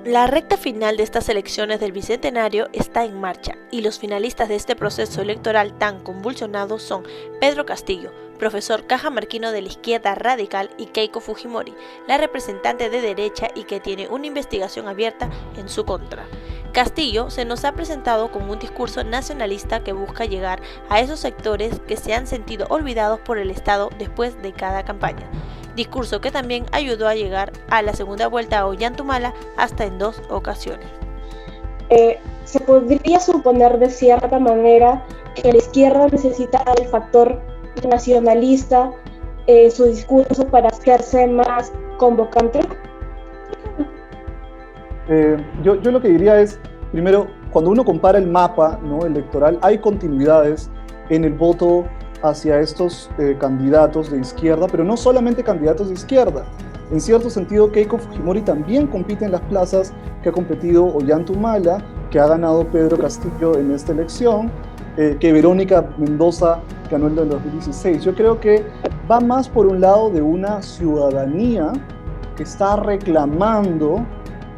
La recta final de estas elecciones del Bicentenario está en marcha y los finalistas de este proceso electoral tan convulsionado son Pedro Castillo, profesor cajamarquino de la izquierda radical, y Keiko Fujimori, la representante de derecha y que tiene una investigación abierta en su contra. Castillo se nos ha presentado con un discurso nacionalista que busca llegar a esos sectores que se han sentido olvidados por el Estado después de cada campaña. Discurso que también ayudó a llegar a la segunda vuelta a Ollantumala hasta en 2 ocasiones. Se podría suponer de cierta manera que la izquierda necesita el factor nacionalista en su discurso para hacerse más convocante. Yo lo que diría es, primero, cuando uno compara el mapa, ¿no?, electoral, hay continuidades en el voto hacia estos candidatos de izquierda, pero no solamente candidatos de izquierda. En cierto sentido, Keiko Fujimori también compite en las plazas que ha competido Ollantumala, que ha ganado Pedro Castillo en esta elección, que Verónica Mendoza ganó en el 2016. Yo creo que va más por un lado de una ciudadanía que está reclamando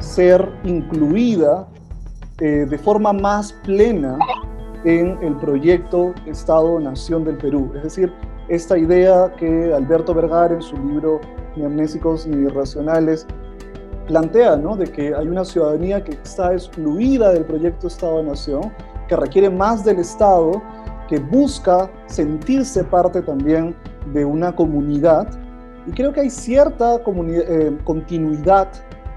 ser incluida de forma más plena en el proyecto Estado-Nación del Perú. Es decir, esta idea que Alberto Vergara en su libro Ni amnésicos ni irracionales plantea, ¿no?, de que hay una ciudadanía que está excluida del proyecto Estado-Nación, que requiere más del Estado, que busca sentirse parte también de una comunidad. Y creo que hay cierta continuidad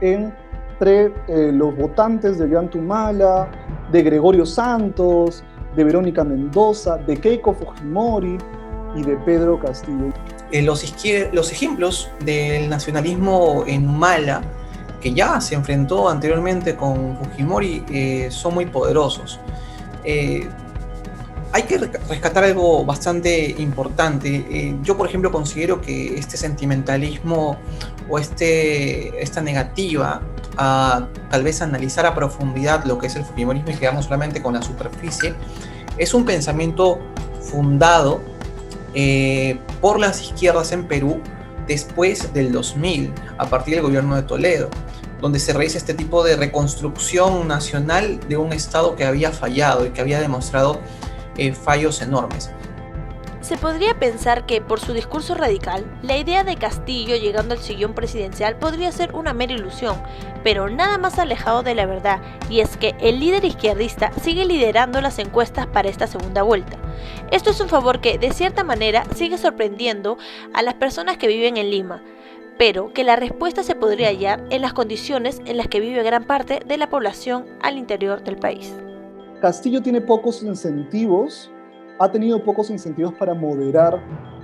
entre los votantes de Ollantumala, de Gregorio Santos, de Verónica Mendoza, de Keiko Fujimori y de Pedro Castillo. Los ejemplos del nacionalismo en Humala, que ya se enfrentó anteriormente con Fujimori, son muy poderosos. Hay que rescatar algo bastante importante. Yo, por ejemplo, considero que este sentimentalismo o esta negativa a tal vez analizar a profundidad lo que es el fujimorismo y quedarnos solamente con la superficie, es un pensamiento fundado por las izquierdas en Perú después del 2000, a partir del gobierno de Toledo, donde se realiza este tipo de reconstrucción nacional de un Estado que había fallado y que había demostrado fallos enormes. Se podría pensar que, por su discurso radical, la idea de Castillo llegando al sillón presidencial podría ser una mera ilusión, pero nada más alejado de la verdad, y es que el líder izquierdista sigue liderando las encuestas para esta segunda vuelta. Esto es un favor que, de cierta manera, sigue sorprendiendo a las personas que viven en Lima, pero que la respuesta se podría hallar en las condiciones en las que vive gran parte de la población al interior del país. Castillo tiene pocos incentivos, ha tenido pocos incentivos para moderar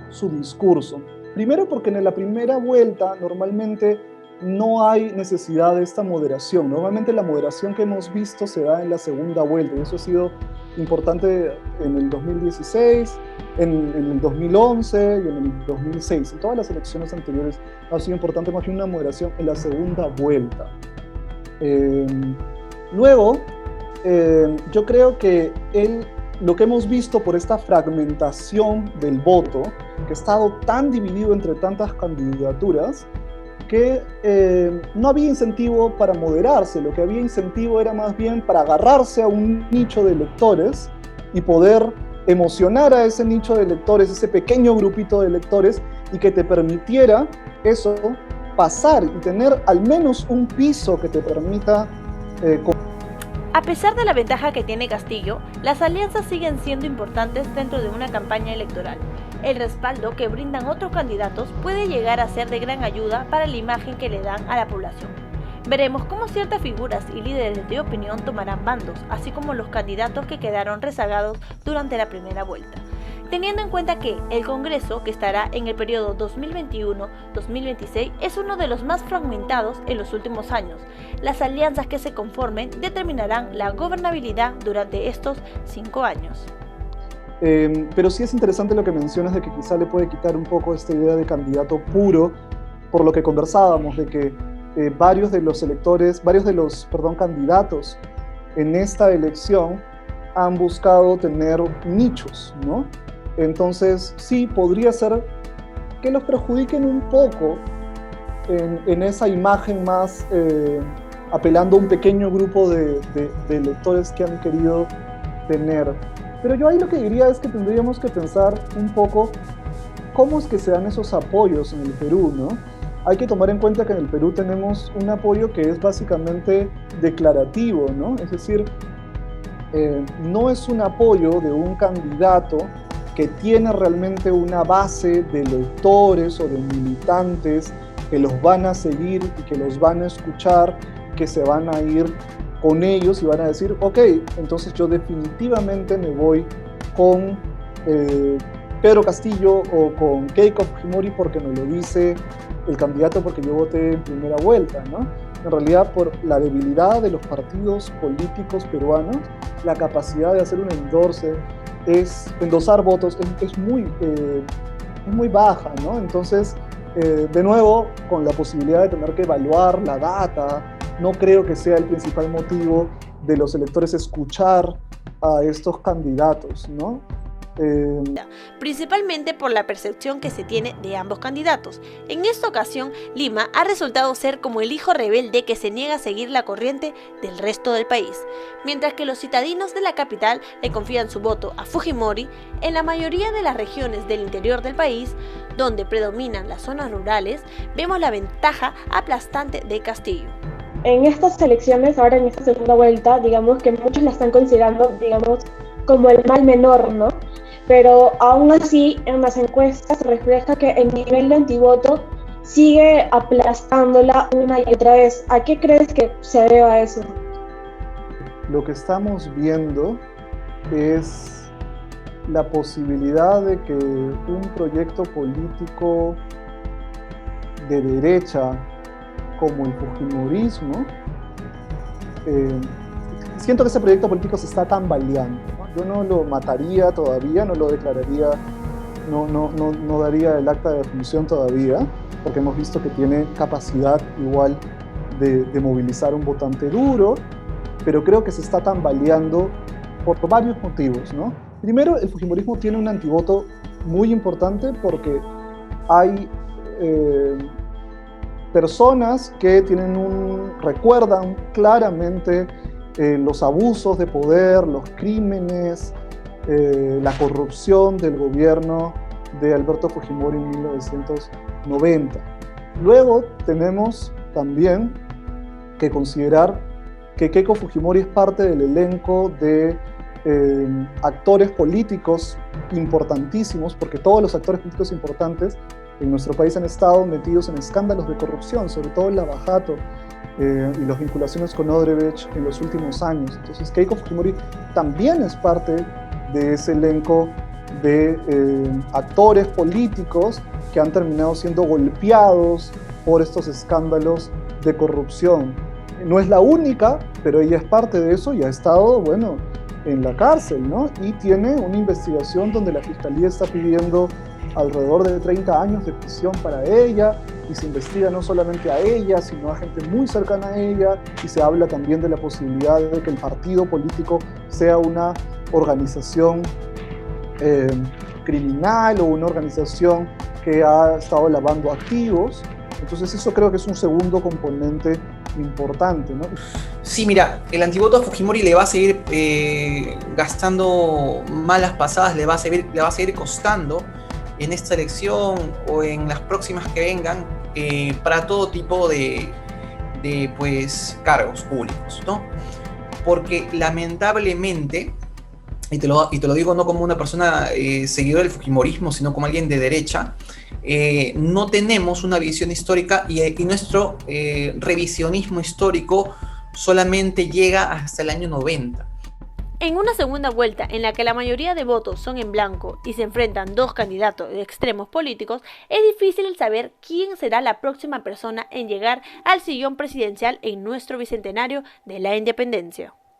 su discurso. Primero porque en la primera vuelta normalmente no hay necesidad de esta moderación. Normalmente la moderación que hemos visto se da en la segunda vuelta, y eso ha sido importante en el 2016, en el 2011 y en el 2006. En todas las elecciones anteriores ha sido importante más bien una moderación en la segunda vuelta. Luego, yo creo que lo que hemos visto por esta fragmentación del voto, que ha estado tan dividido entre tantas candidaturas, que no había incentivo para moderarse. Lo que había incentivo era más bien para agarrarse a un nicho de electores y poder emocionar a ese nicho de electores, ese pequeño grupito de electores, y que te permitiera eso pasar y tener al menos un piso que te permita A pesar de la ventaja que tiene Castillo, las alianzas siguen siendo importantes dentro de una campaña electoral. El respaldo que brindan otros candidatos puede llegar a ser de gran ayuda para la imagen que le dan a la población. Veremos cómo ciertas figuras y líderes de opinión tomarán bandos, así como los candidatos que quedaron rezagados durante la primera vuelta. Teniendo en cuenta que el Congreso, que estará en el periodo 2021-2026, es uno de los más fragmentados en los últimos años. Las alianzas que se conformen determinarán la gobernabilidad durante estos 5 años. Pero sí es interesante lo que mencionas de que quizá le puede quitar un poco esta idea de candidato puro, por lo que conversábamos, de que varios de los candidatos en esta elección han buscado tener nichos, ¿no? Entonces, sí, podría ser que los perjudiquen un poco en esa imagen más apelando a un pequeño grupo de electores que han querido tener. Pero yo ahí lo que diría es que tendríamos que pensar un poco cómo es que se dan esos apoyos en el Perú, ¿no? Hay que tomar en cuenta que en el Perú tenemos un apoyo que es básicamente declarativo, ¿no? Es decir, no es un apoyo de un candidato que tiene realmente una base de electores o de militantes que los van a seguir y que los van a escuchar, que se van a ir con ellos y van a decir, ok, entonces yo definitivamente me voy con Pedro Castillo o con Keiko Fujimori porque me lo dice el candidato porque yo voté en primera vuelta, ¿no? En realidad, por la debilidad de los partidos políticos peruanos, la capacidad de hacer un endosar votos es muy baja, ¿no? Entonces, de nuevo, con la posibilidad de tener que evaluar la data, no creo que sea el principal motivo de los electores escuchar a estos candidatos, ¿no? Principalmente por la percepción que se tiene de ambos candidatos. En esta ocasión, Lima ha resultado ser como el hijo rebelde que se niega a seguir la corriente del resto del país. Mientras que los citadinos de la capital le confían su voto a Fujimori, en la mayoría de las regiones del interior del país, donde predominan las zonas rurales, vemos la ventaja aplastante de Castillo. En estas elecciones, ahora en esta segunda vuelta, digamos que muchos la están considerando, digamos, como el mal menor, ¿no? Pero aún así, en las encuestas refleja que el nivel de antivoto sigue aplastándola una y otra vez. ¿A qué crees que se deba eso? Lo que estamos viendo es la posibilidad de que un proyecto político de derecha como el fujimorismo, siento que ese proyecto político se está tambaleando, ¿no? Yo no lo mataría todavía, no lo declararía, no daría el acta de defunción todavía, porque hemos visto que tiene capacidad igual de movilizar un votante duro, pero creo que se está tambaleando por varios motivos, ¿no? Primero, el fujimorismo tiene un antivoto muy importante porque hay personas que recuerdan claramente los abusos de poder, los crímenes, la corrupción del gobierno de Alberto Fujimori en 1990. Luego tenemos también que considerar que Keiko Fujimori es parte del elenco de actores políticos importantísimos, porque todos los actores políticos importantes en nuestro país han estado metidos en escándalos de corrupción, sobre todo el lavajato y las vinculaciones con Odebrecht en los últimos años. Entonces Keiko Fujimori también es parte de ese elenco de actores políticos que han terminado siendo golpeados por estos escándalos de corrupción. No es la única, pero ella es parte de eso y ha estado, bueno, en la cárcel, ¿no? Y tiene una investigación donde la fiscalía está pidiendo alrededor de 30 años de prisión para ella, y se investiga no solamente a ella, sino a gente muy cercana a ella, y se habla también de la posibilidad de que el partido político sea una organización criminal o una organización que ha estado lavando activos. Entonces eso creo que es un segundo componente importante, ¿no? Sí, mira, el antivoto a Fujimori le va a seguir gastando malas pasadas, le va a seguir costando en esta elección o en las próximas que vengan para todo tipo de pues, cargos públicos, ¿no? Porque lamentablemente, y te lo digo no como una persona seguidora del fujimorismo, sino como alguien de derecha, no tenemos una visión histórica y nuestro revisionismo histórico solamente llega hasta el año 90. En una segunda vuelta en la que la mayoría de votos son en blanco y se enfrentan dos candidatos de extremos políticos, es difícil saber quién será la próxima persona en llegar al sillón presidencial en nuestro bicentenario de la independencia.